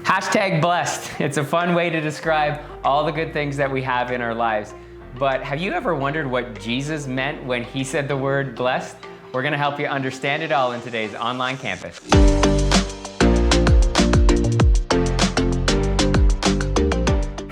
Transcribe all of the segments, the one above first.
Hashtag blessed. It's a fun way to describe all the good things that we have in our lives. But have you ever wondered what Jesus meant when he said the word blessed? We're going to help you understand it all in today's online campus.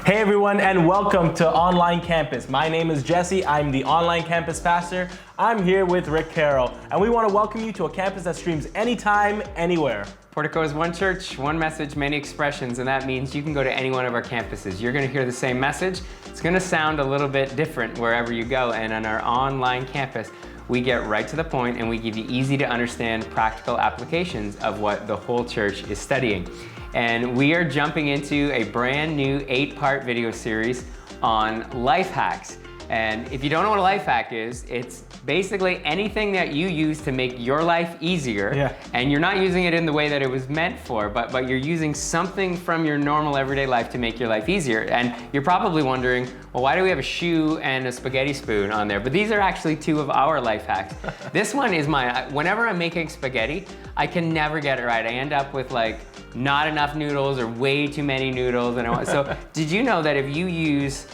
Hey everyone, and welcome to Online Campus. My name is Jesse. I'm the Online Campus Pastor. I'm here with Rick Carrol, and we want to welcome you to a campus that streams anytime, anywhere. Portico is one church, one message, many expressions, and that means you can go to any one of our campuses. You're going to hear the same message. It's going to sound a little bit different wherever you go, and on our online campus, we get right to the point and we give you easy to understand practical applications of what the whole church is studying. And we are jumping into a brand new 8-part video series on life hacks. And if you don't know what a life hack is, it's basically anything that you use to make your life easier. And you're not using it in the way that it was meant for, but you're using something from your normal everyday life to make your life easier. And you're probably wondering, well, why do we have a shoe and a spaghetti spoon on there? But these are actually 2 of our life hacks. This one is mine. Whenever I'm making spaghetti, I can never get it right. I end up with like not enough noodles or way too many noodles. So did you know that if you use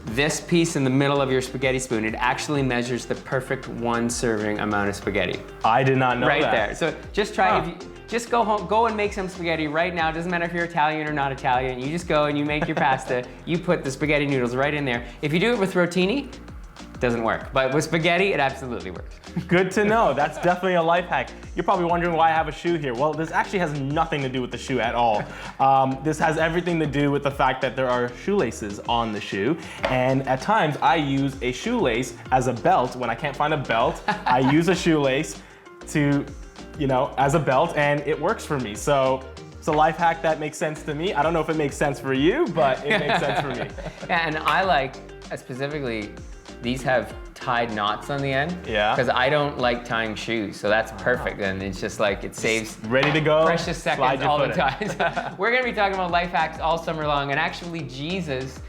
this piece in the middle of your spaghetti spoon, it actually measures the perfect 1 serving amount of spaghetti? I did not know that. Right there. So just try, if you, just go home, go and make some spaghetti right now. It doesn't matter if you're Italian or not Italian. You just go and you make your pasta. You put the spaghetti noodles right in there. If you do it with rotini, it doesn't work. But with spaghetti, it absolutely works. Good to know. That's definitely a life hack. You're probably wondering why I have a shoe here. Well, this actually has nothing to do with the shoe at all. This has everything to do with the fact that there are shoelaces on the shoe. And at times I use a shoelace as a belt. When I can't find a belt, I use a shoelace to, as a belt, and it works for me. So it's a life hack that makes sense to me. I don't know if it makes sense for you, but it makes sense for me. Yeah, and I like, specifically, these have tied knots on the end. Yeah. Because I don't like tying shoes, so that's perfect. And it's just like, it saves ready to go, precious seconds all the time. We're gonna be talking about life hacks all summer long, and actually Jesus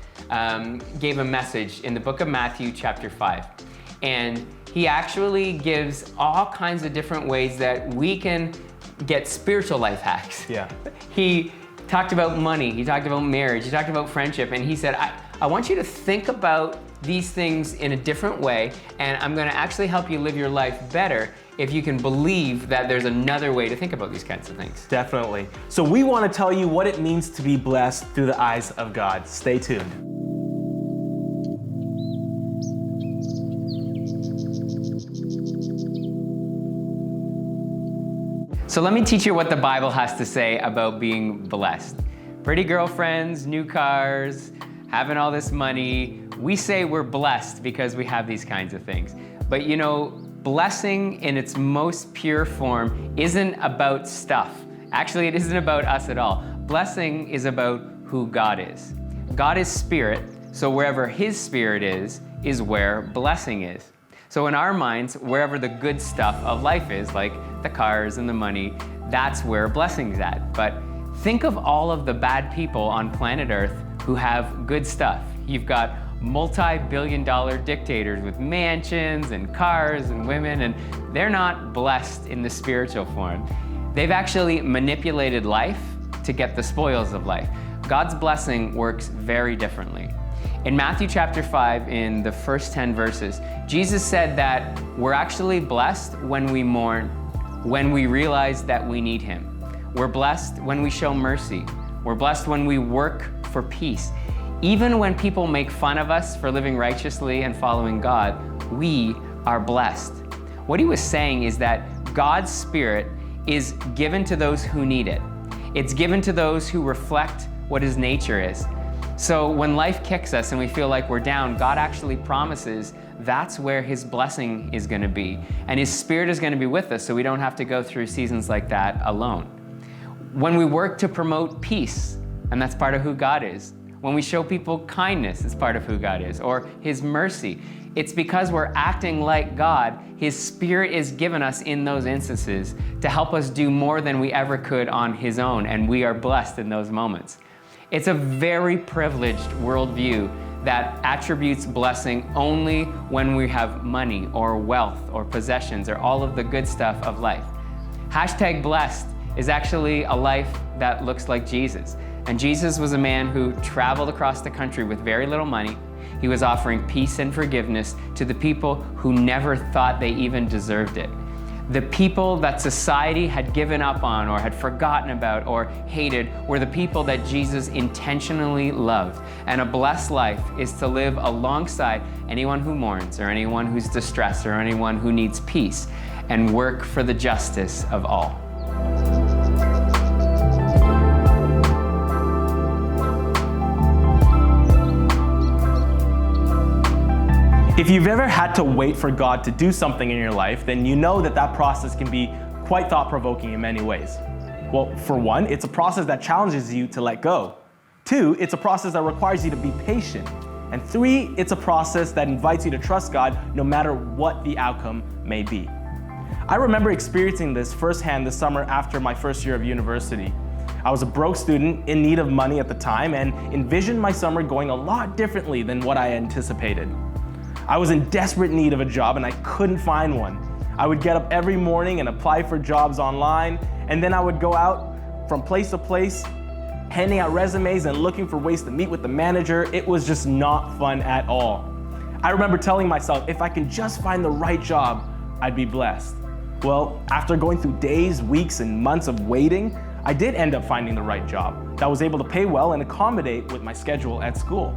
gave a message in the book of Matthew chapter 5. And he actually gives all kinds of different ways that we can get spiritual life hacks. Yeah. He talked about money, he talked about marriage, he talked about friendship, and he said, I want you to think about these things in a different way, and I'm gonna actually help you live your life better if you can believe that there's another way to think about these kinds of things. Definitely. So we wanna tell you what it means to be blessed through the eyes of God. Stay tuned. So let me teach you what the Bible has to say about being blessed. Pretty girlfriends, new cars, having all this money. We say we're blessed because we have these kinds of things. But blessing in its most pure form isn't about stuff. Actually, it isn't about us at all. Blessing is about who God is. God is spirit, so wherever his spirit is where blessing is. So in our minds, wherever the good stuff of life is, like the cars and the money, that's where blessing's at. But think of all of the bad people on planet Earth who have good stuff. You've got multi-billion-dollar dictators with mansions and cars and women, and they're not blessed in the spiritual form. They've actually manipulated life to get the spoils of life. God's blessing works very differently. In Matthew chapter 5, in the first 10 verses, Jesus said that we're actually blessed when we mourn, when we realize that we need him. We're blessed when we show mercy. We're blessed when we work for peace. Even when people make fun of us for living righteously and following God, we are blessed. What he was saying is that God's Spirit is given to those who need it. It's given to those who reflect what his nature is. So when life kicks us and we feel like we're down, God actually promises that's where his blessing is going to be. And his Spirit is going to be with us so we don't have to go through seasons like that alone. When we work to promote peace, and that's part of who God is. When we show people kindness, it's part of who God is, or his mercy. It's because we're acting like God. His Spirit is given us in those instances to help us do more than we ever could on his own, and we are blessed in those moments. It's a very privileged worldview that attributes blessing only when we have money or wealth or possessions or all of the good stuff of life. Hashtag blessed is actually a life that looks like Jesus. And Jesus was a man who traveled across the country with very little money. He was offering peace and forgiveness to the people who never thought they even deserved it. The people that society had given up on or had forgotten about or hated were the people that Jesus intentionally loved. And a blessed life is to live alongside anyone who mourns or anyone who's distressed or anyone who needs peace and work for the justice of all. If you've ever had to wait for God to do something in your life, then you know that that process can be quite thought-provoking in many ways. Well, for one, it's a process that challenges you to let go. 2, it's a process that requires you to be patient. And 3, it's a process that invites you to trust God no matter what the outcome may be. I remember experiencing this firsthand this summer after my first year of university. I was a broke student in need of money at the time and envisioned my summer going a lot differently than what I anticipated. I was in desperate need of a job and I couldn't find one. I would get up every morning and apply for jobs online, and then I would go out from place to place, handing out resumes and looking for ways to meet with the manager. It was just not fun at all. I remember telling myself, if I can just find the right job, I'd be blessed. Well, after going through days, weeks, and months of waiting, I did end up finding the right job that was able to pay well and accommodate with my schedule at school.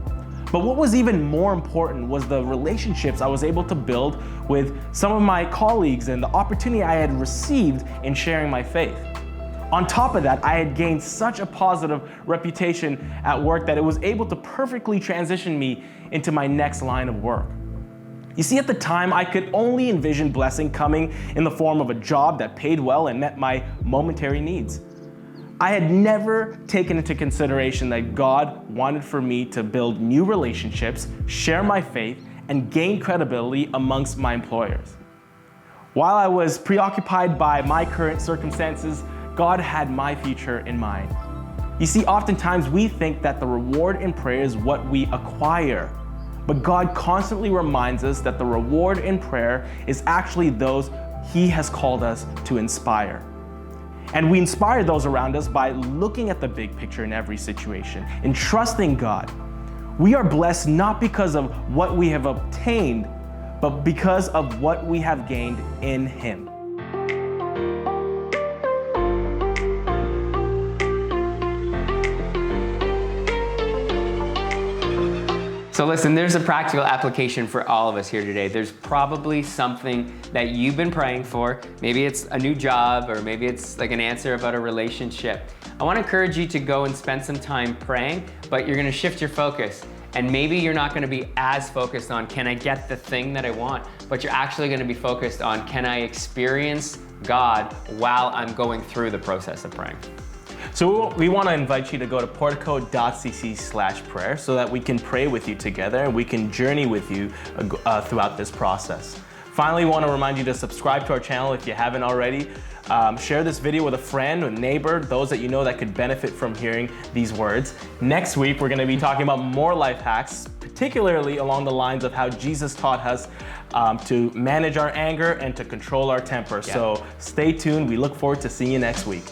But what was even more important was the relationships I was able to build with some of my colleagues and the opportunity I had received in sharing my faith. On top of that, I had gained such a positive reputation at work that it was able to perfectly transition me into my next line of work. You see, at the time, I could only envision blessing coming in the form of a job that paid well and met my momentary needs. I had never taken into consideration that God wanted for me to build new relationships, share my faith, and gain credibility amongst my employers. While I was preoccupied by my current circumstances, God had my future in mind. You see, oftentimes we think that the reward in prayer is what we acquire, but God constantly reminds us that the reward in prayer is actually those He has called us to inspire. And we inspire those around us by looking at the big picture in every situation and trusting God. We are blessed not because of what we have obtained, but because of what we have gained in Him. So listen, there's a practical application for all of us here today. There's probably something that you've been praying for. Maybe it's a new job, or maybe it's like an answer about a relationship. I want to encourage you to go and spend some time praying, but you're going to shift your focus. And maybe you're not going to be as focused on, can I get the thing that I want? But you're actually going to be focused on, can I experience God while I'm going through the process of praying? So we want to invite you to go to portico.cc/prayer so that we can pray with you together and we can journey with you throughout this process. Finally, we want to remind you to subscribe to our channel if you haven't already. Share this video with a friend, a neighbor, those that you know that could benefit from hearing these words. Next week, we're going to be talking about more life hacks, particularly along the lines of how Jesus taught us to manage our anger and to control our temper. Yeah. So stay tuned. We look forward to seeing you next week.